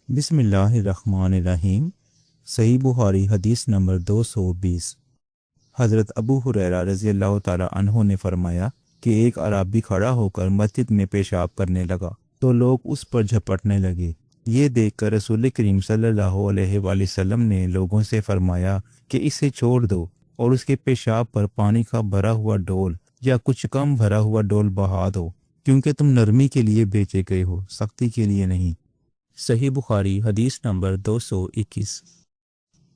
بسم اللہ الرحمن الرحیم۔ صحیح بخاری حدیث نمبر 220۔ حضرت ابو ہریرہ رضی اللہ تعالی عنہ نے فرمایا کہ ایک اعرابی کھڑا ہو کر مسجد میں پیشاب کرنے لگا تو لوگ اس پر جھپٹنے لگے۔ یہ دیکھ کر رسول کریم صلی اللہ علیہ وآلہ وسلم نے لوگوں سے فرمایا کہ اسے چھوڑ دو اور اس کے پیشاب پر پانی کا بھرا ہوا ڈول یا کچھ کم بھرا ہوا ڈول بہا دو، کیونکہ تم نرمی کے لیے بھیجے گئے ہو، سختی کے لیے نہیں۔ صحیح بخاری حدیث نمبر 221۔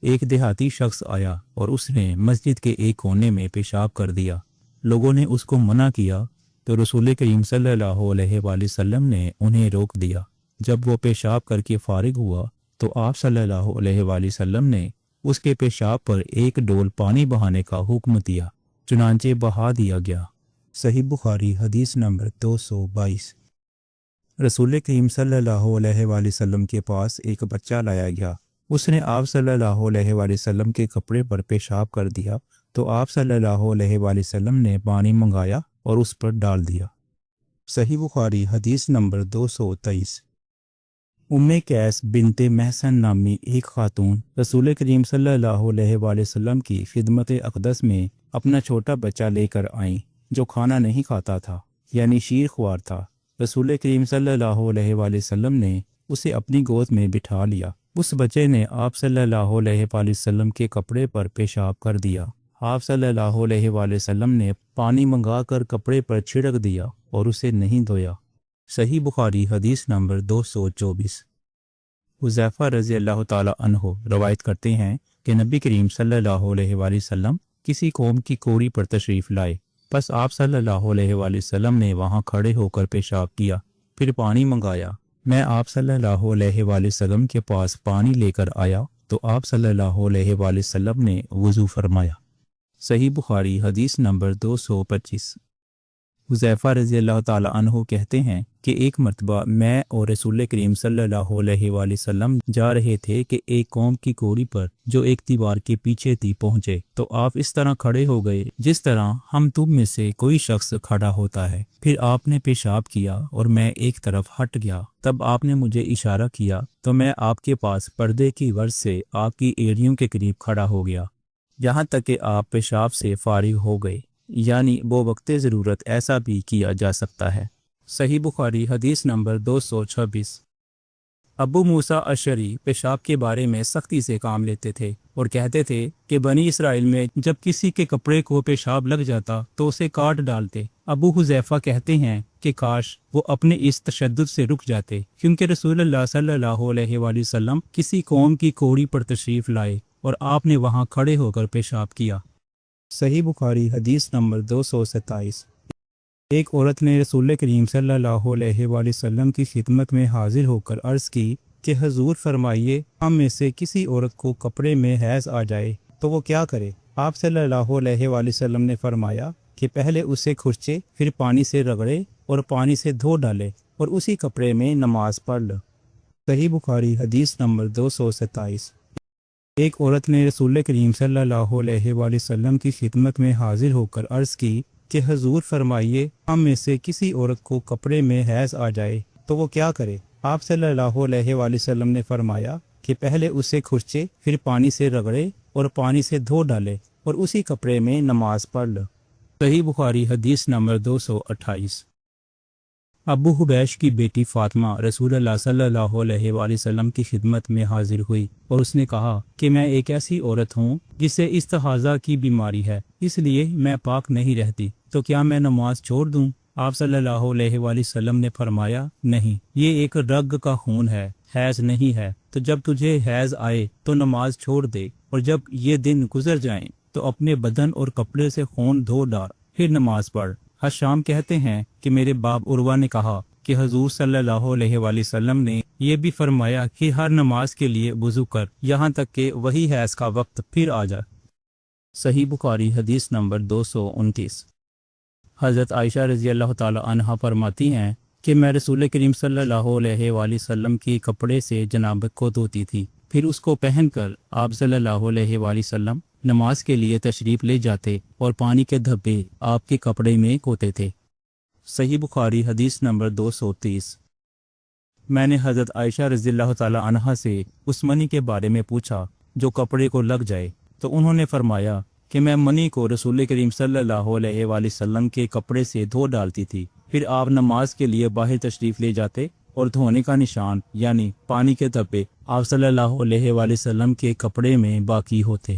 ایک دیہاتی شخص آیا اور اس نے مسجد کے ایک کونے میں پیشاب کر دیا۔ لوگوں نے اس کو منع کیا تو رسول کریم صلی اللہ علیہ وآلہ وسلم نے انہیں روک دیا۔ جب وہ پیشاب کر کے فارغ ہوا تو آپ صلی اللہ علیہ وآلہ وسلم نے اس کے پیشاب پر ایک ڈول پانی بہانے کا حکم دیا، چنانچہ بہا دیا گیا۔ صحیح بخاری حدیث نمبر 222۔ رسول کریم صلی اللہ علیہ وآلہ وسلم کے پاس ایک بچہ لایا گیا۔ اس نے آپ صلی اللہ علیہ وآلہ وسلم کے کپڑے پر پیشاب کر دیا تو آپ صلی اللہ علیہ وآلہ وسلم نے پانی منگایا اور اس پر ڈال دیا۔ صحیح بخاری حدیث نمبر 223۔ ام قیس بنت محسن نامی ایک خاتون رسول کریم صلی اللہ علیہ وآلہ وسلم کی خدمت اقدس میں اپنا چھوٹا بچہ لے کر آئیں جو کھانا نہیں کھاتا تھا، یعنی شیر خوار تھا۔ رسول کریم صلی اللہ علیہ وآلہ وسلم نے اسے اپنی گود میں بٹھا لیا۔ اس بچے نے آپ صلی اللہ علیہ وآلہ وسلم کے کپڑے پر پیشاب کر دیا۔ آپ صلی اللہ علیہ وآلہ وسلم نے پانی منگا کر کپڑے پر چھڑک دیا اور اسے نہیں دھویا۔ صحیح بخاری حدیث نمبر 224۔ حذیفہ رضی اللہ تعالی عنہ روایت کرتے ہیں کہ نبی کریم صلی اللہ علیہ وآلہ وسلم کسی قوم کی کوڑی پر تشریف لائے، پس آپ صلی اللہ علیہ وآلہ وسلم نے وہاں کھڑے ہو کر پیشاب کیا، پھر پانی منگایا۔ میں آپ صلی اللہ علیہ وآلہ وسلم کے پاس پانی لے کر آیا تو آپ صلی اللہ علیہ وآلہ وسلم نے وضو فرمایا۔ صحیح بخاری حدیث نمبر 225۔ حذیفہ رضی اللہ تعالی عنہ کہتے ہیں کہ ایک مرتبہ میں اور رسول کریم صلی اللہ علیہ وآلہ وسلم جا رہے تھے کہ ایک قوم کی کوڑی پر جو ایک دیوار کے پیچھے تھی پہنچے تو آپ اس طرح کھڑے ہو گئے جس طرح ہم تم میں سے کوئی شخص کھڑا ہوتا ہے۔ پھر آپ نے پیشاب کیا اور میں ایک طرف ہٹ گیا، تب آپ نے مجھے اشارہ کیا تو میں آپ کے پاس پردے کی ورز سے آپ کی ایڑیوں کے قریب کھڑا ہو گیا، یہاں تک کہ آپ پیشاب سے فارغ ہو گئے، یعنی وہ وقت ضرورت ایسا بھی کیا جا سکتا ہے۔ صحیح بخاری حدیث نمبر 226۔ ابو موسیٰ اشعری پیشاب کے بارے میں سختی سے کام لیتے تھے اور کہتے تھے کہ بنی اسرائیل میں جب کسی کے کپڑے کو پیشاب لگ جاتا تو اسے کاٹ ڈالتے۔ ابو حذیفہ کہتے ہیں کہ کاش وہ اپنے اس تشدد سے رک جاتے، کیونکہ رسول اللہ صلی اللہ علیہ وآلہ وسلم کسی قوم کی کوڑی پر تشریف لائے اور آپ نے وہاں کھڑے ہو کر پیشاب کیا۔ صحیح بخاری حدیث نمبر 227۔ ایک عورت نے رسول کریم صلی اللہ علیہ وآلہ وسلم کی خدمت میں حاضر ہو کر عرض کی کہ حضور فرمائیے، ہم میں سے کسی عورت کو کپڑے میں حیض آ جائے تو وہ کیا کرے؟ آپ صلی اللہ علیہ وآلہ وسلم نے فرمایا کہ پہلے اسے کھرچے، پھر پانی سے رگڑے اور پانی سے دھو ڈالے اور اسی کپڑے میں نماز پڑھ لے۔ صحیح بخاری حدیث نمبر 227۔ ایک عورت نے رسول کریم صلی اللہ علیہ وآلہ وسلم کی خدمت میں حاضر ہو کر عرض کی کہ حضور فرمائیے، ہم میں سے کسی عورت کو کپڑے میں حیض آ جائے تو وہ کیا کرے؟ آپ صلی اللہ علیہ وآلہ وسلم نے فرمایا کہ پہلے اسے کھرچے، پھر پانی سے رگڑے اور پانی سے دھو ڈالے اور اسی کپڑے میں نماز پڑھ لے۔ صحیح بخاری حدیث نمبر 228۔ ابو حبیش کی بیٹی فاطمہ رسول اللہ صلی اللہ علیہ وآلہ وسلم کی خدمت میں حاضر ہوئی اور اس نے کہا کہ میں ایک ایسی عورت ہوں جسے استحاضہ کی بیماری ہے، اس لیے میں پاک نہیں رہتی، تو کیا میں نماز چھوڑ دوں؟ آپ صلی اللہ علیہ وآلہ وسلم نے فرمایا نہیں، یہ ایک رگ کا خون ہے، حیض نہیں ہے، تو جب تجھے حیض آئے تو نماز چھوڑ دے، اور جب یہ دن گزر جائیں تو اپنے بدن اور کپڑے سے خون دھو ڈال، پھر نماز پڑھ۔ حشام کہتے ہیں کہ میرے باپ عروہ نے کہا کہ حضور صلی اللہ علیہ وآلہ وسلم نے یہ بھی فرمایا کہ ہر نماز کے لیے وضو کر، یہاں تک کہ وہی حیض کا وقت پھر آ جائے۔ صحیح بخاری حدیث نمبر 229۔ حضرت عائشہ رضی اللہ تعالی عنہا فرماتی ہیں کہ میں رسول کریم صلی اللہ علیہ وآلہ وسلم کے کپڑے سے جنابت کو دھوتی تھی، پھر اس کو پہن کر آپ صلی اللہ علیہ وآلہ وسلم نماز کے لیے تشریف لے جاتے اور پانی کے دھبے آپ کے کپڑے میں ہوتے تھے۔ صحیح بخاری حدیث نمبر 230۔ میں نے حضرت عائشہ رضی اللہ تعالی عنہا سے اس منی کے بارے میں پوچھا جو کپڑے کو لگ جائے، تو انہوں نے فرمایا کہ میں منی کو رسول کریم صلی اللہ علیہ وآلہ وسلم کے کپڑے سے دھو ڈالتی تھی، پھر آپ نماز کے لیے باہر تشریف لے جاتے اور دھونے کا نشان یعنی پانی کے دھبے آپ صلی اللہ علیہ وآلہ وسلم کے کپڑے میں باقی ہوتے۔